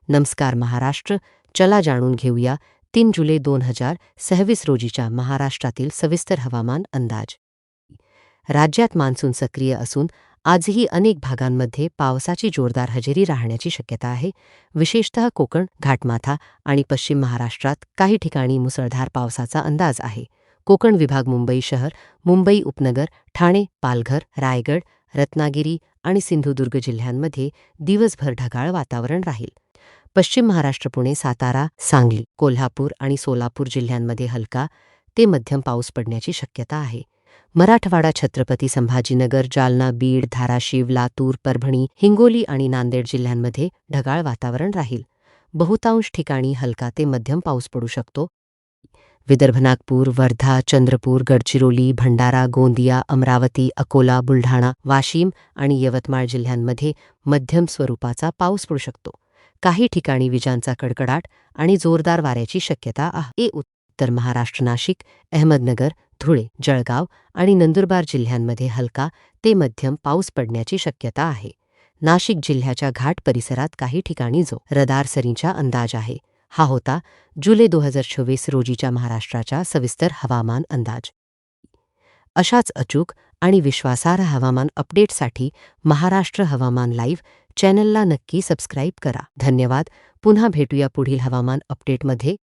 नमस्कार महाराष्ट्र. चला जाणून घेऊया 3 जुलै 2026 रोजीच्या महाराष्ट्रातील सविस्तर हवामान अंदाज. राज्यात मान्सून सक्रिय असून आजही अनेक भागांमध्ये पावसाची जोरदार हजेरी राहण्याची शक्यता आहे. विशेषतः कोकण, घाटमाथा आणि पश्चिम महाराष्ट्रात काही ठिकाणी मुसळधार पावसाचा अंदाज आहे. कोकण विभाग मुंबई शहर, मुंबई उपनगर, ठाणे, पालघर, रायगड, रत्नागिरी आणि सिंधुदुर्ग जिल्ह्यांमध्ये दिवसभर ढगाळ वातावरण राहील. पश्चिम महाराष्ट्र, पुणे, सातारा, सांगली, कोल्हापूर आणि सोलापूर जिल्ह्यांमध्ये हलका ते मध्यम पाऊस पडण्याची शक्यता आहे. मराठवाडा, छत्रपती संभाजीनगर, जालना, बीड, धाराशिव, लातूर, परभणी, हिंगोली आणि नांदेड जिल्ह्यांमध्ये ढगाळ वातावरण राहील. बहुतांश ठिकाणी हलका ते मध्यम पाऊस पडू शकतो. विदर्भ, नागपूर, वर्धा, चंद्रपूर, गडचिरोली, भंडारा, गोंदिया, अमरावती, अकोला, बुलढाणा, वाशिम आणि यवतमाळ जिल्ह्यांमध्ये मध्यम स्वरूपाचा पाऊस पडू शकतो. काही ठिकाणी विजांचा कडकडाट आणि जोरदार वाऱ्याची शक्यता आहे. उत्तर महाराष्ट्र, नाशिक, अहमदनगर, धुळे, जळगाव आणि नंदुरबार जिल्ह्यांमध्ये हलका ते मध्यम पाऊस पडण्याची शक्यता आहे. नाशिक जिल्ह्याच्या घाट परिसरात काही ठिकाणी जोरदार सरींचा अंदाज आहे. हा होता जुलै 2024 रोजीच्या महाराष्ट्राच्या सविस्तर हवामान अंदाज. अशाच अचूक आणि विश्वासार्ह हवामान अपडेटसाठी महाराष्ट्र हवामान लाईव्ह चॅनलला नक्की सबस्क्राईब करा. धन्यवाद. पुन्हा भेटूया पुढील हवामान अपडेटमध्ये.